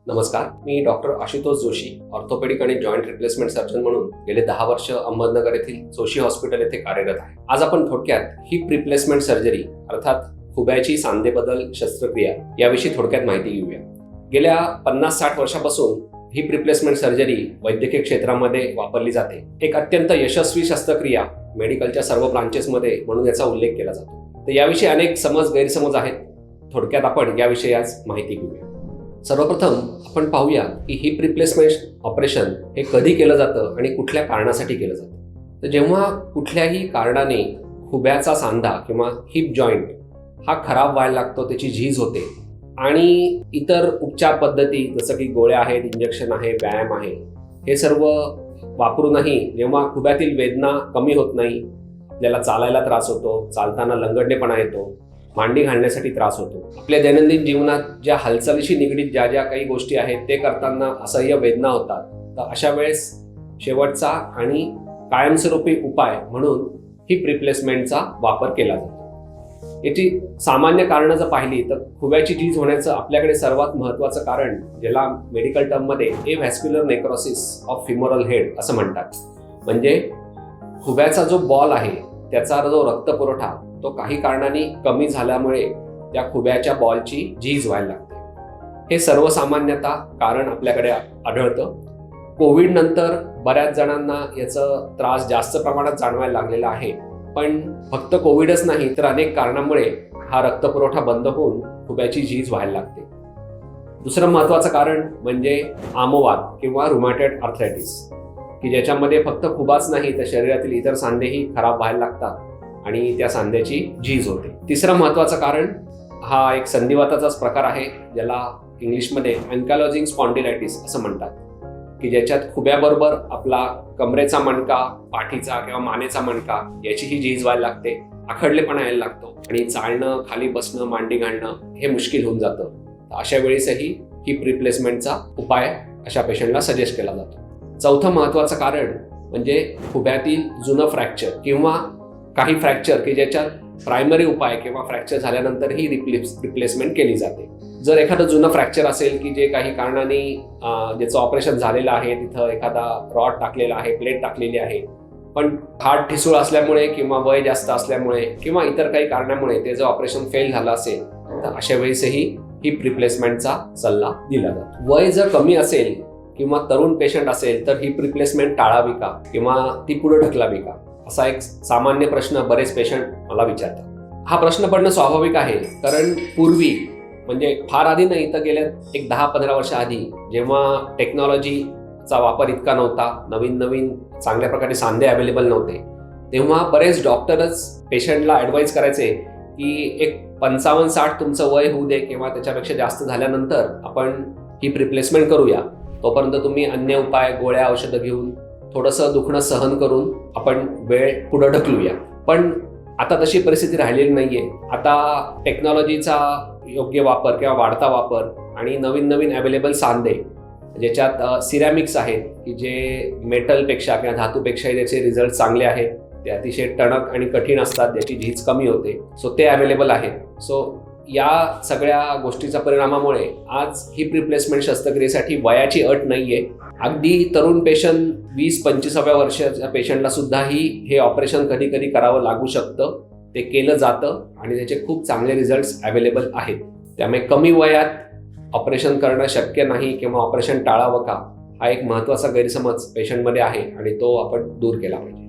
नमस्कार, मी doctor Ashutosh Joshi, orthopaedic आणि joint replacement surgeon म्हणून गेले 10 वर्ष अहमदनगर येथील जोशी हॉस्पिटल येथे कार्यरत आहे. आज आपण थोडक्यात हिप रिप्लेसमेंट सर्जरी अर्थात खुब्याची सांधेबदल शस्त्रक्रिया याविषयी थोडक्यात माहिती घेऊया. गेल्या 50-60 वर्षापासून हिप रिप्लेसमेंट सर्जरी वैद्यकीय क्षेत्रामध्ये वापरली जाते. एक अत्यंत यशस्वी शस्त्रक्रिया मेडिकलच्या सर्व ब्रांचेसमध्ये म्हणून याचा उल्लेख केला जातो. तर याविषयी अनेक गैरसमज आहेत. थोडक्यात आपण याविषयी आज माहिती घेऊया. सर्वप्रथम आपण पाहूया की हिप रिप्लेसमेंट ऑपरेशन हे कधी केलं जातं आणि कुठल्या कारणासाठी केलं जातं. तर जेव्हा कुठल्याही कारणाने खुब्याचा सांधा किंवा हिप जॉईंट हा खराब व्हायला लागतो, त्याची झीज होते आणि इतर उपचार पद्धती जसं की गोळ्या आहेत, इंजेक्शन आहे, व्यायाम आहे, हे सर्व वापरूनही जेव्हा खुब्यातील वेदना कमी होत नाही, आपल्याला चालायला त्रास होतो, चालताना लंगडणेपणा येतो, मांडी घालण्यासाठी त्रास होतो, आपल्या दैनंदिन जीवनात ज्या हालचालीशी निगडीत ज्या ज्या काही गोष्टी आहेत ते करताना असह्य वेदना होतात, तर अशा वेळेस शेवटचा आणि कायमस्वरूपी उपाय म्हणून हिप रिप्लेसमेंटचा वापर केला जातो. याची सामान्य कारणं जर पाहिली तर खुब्याची झीज होण्याचं आपल्याकडे सर्वात महत्त्वाचं कारण, ज्याला मेडिकल टर्ममध्ये एव्हॅस्क्युलर नेक्रोसिस ऑफ फिमोरल हेड असं म्हणतात. म्हणजे खुब्याचा जो बॉल आहे त्याचा जो रक्तपुरवठा तो काही कारणाने कमी झाल्यामुळे त्या खुब्याच्या बॉलची झीज व्हायला लागते. हे सर्वसामान्यतः कारण आपल्याकडे आढळतं. कोविड नंतर बऱ्याच जणांना याचा त्रास जास्त प्रमाणात जाणवायला लागलेला आहे. पण फक्त कोविडच नाही तर अनेक कारणांमुळे हा रक्तपुरवठा बंद होऊन खुब्याची झीज व्हायला लागते. दुसरं महत्त्वाचं कारण म्हणजे आमवात किंवा रुमॅटॉइड आर्थरायटिस, की ज्याच्यामध्ये फक्त खुबाच नाही तर शरीरातील इतर सांधेही खराब व्हायला लागतात आणि त्या सांध्याची झीज होते. तिसरं महत्त्वाचं कारण हा एक संधिवाताचाच प्रकार आहे, ज्याला इंग्लिशमध्ये अँकायलोजिंग स्पॉन्डिलायटिस असं म्हणतात, की ज्याच्यात खुब्याबरोबर आपला कमरेचा मणका, पाठीचा किंवा मानेचा मणका याचीही झीज व्हायला लागते, आखडलेपणा यायला लागतो आणि चालणं, खाली बसणं, मांडी घालणं हे मुश्किल होऊन जातं. अशा वेळेसही हिप रिप्लेसमेंटचा उपाय अशा पेशंटला सजेस्ट केला जातो. चौथं महत्त्वाचं कारण म्हणजे खुब्यातील जुनं फ्रॅक्चर किंवा काही फ्रॅक्चर की ज्याच्यात प्रायमरी उपाय किंवा फ्रॅक्चर झाल्यानंतर ही रिप्लेसमेंट केली जाते. जर एखादं जुनं फ्रॅक्चर असेल की जे काही कारणाने ज्याचं ऑपरेशन झालेलं आहे, तिथं एखादा रॉड टाकलेला आहे, प्लेट टाकलेली आहे, पण हाड ठिसूळ असल्यामुळे किंवा वय जास्त असल्यामुळे किंवा इतर काही कारणामुळे ते जर ऑपरेशन फेल झालं असेल तर अशा वेळेसही हिप रिप्लेसमेंटचा सल्ला दिला जातो. वय जर कमी असेल किंवा तरुण पेशंट असेल तर हिप रिप्लेसमेंट टाळावी का किंवा ती पुढे ढकलावी का, असा एक सामान्य प्रश्न बरेच पेशंट मला विचारतात. हा प्रश्न पडणं स्वाभाविक आहे, कारण पूर्वी म्हणजे फार आधी नाही तर गेल्या एक 10-15 वर्ष आधी जेव्हा टेक्नॉलॉजीचा वापर इतका नव्हता, नवीन चांगल्या प्रकारे सांधे अवेलेबल नव्हते, तेव्हा बरेच डॉक्टरच पेशंटला ॲडवाईज करायचे की एक 55-60 तुमचं वय होऊ दे किंवा त्याच्यापेक्षा जास्त झाल्यानंतर आपण हिप रिप्लेसमेंट करूया, तोपर्यंत तुम्ही अन्य उपाय, गोळ्या, औषधं घेऊन थोडंसं दुखणं सहन करून आपण वेळ पुढे ढकलूया. पण आता तशी परिस्थिती राहिलेली नाहीये. आता टेक्नॉलॉजीचा योग्य वापर किंवा वाढता वापर आणि नवीन अवेलेबल सांधे ज्याच्यात सिरॅमिक्स आहेत की जे मेटलपेक्षा किंवा धातूपेक्षाही त्याचे रिझल्ट चांगले आहेत, ते अतिशय टणक आणि कठीण असतात, ज्याची झीज कमी होते, सो ते अवेलेबल आहेत. सो या सगळ्या गोष्टीच्या परिणामामुळे आज हिप रिप्लेसमेंट शस्त्रक्रियेसाठी वयाची अट नाहीये. अगदी तरुण पेशंट 20-25व्या वर्षाच्या पेशंटला सुद्धाही हे ऑपरेशन कधी कधी करावं लागू शकतं. ते केलं जातं आणि त्याचे खूप चांगले रिझल्ट्स अवेलेबल आहेत. त्यामुळे कमी वयात ऑपरेशन करणं शक्य नाही किंवा ऑपरेशन टाळावं का, हा एक महत्त्वाचा गैरसमज पेशंटमध्ये आहे आणि तो आपण दूर केला पाहिजे.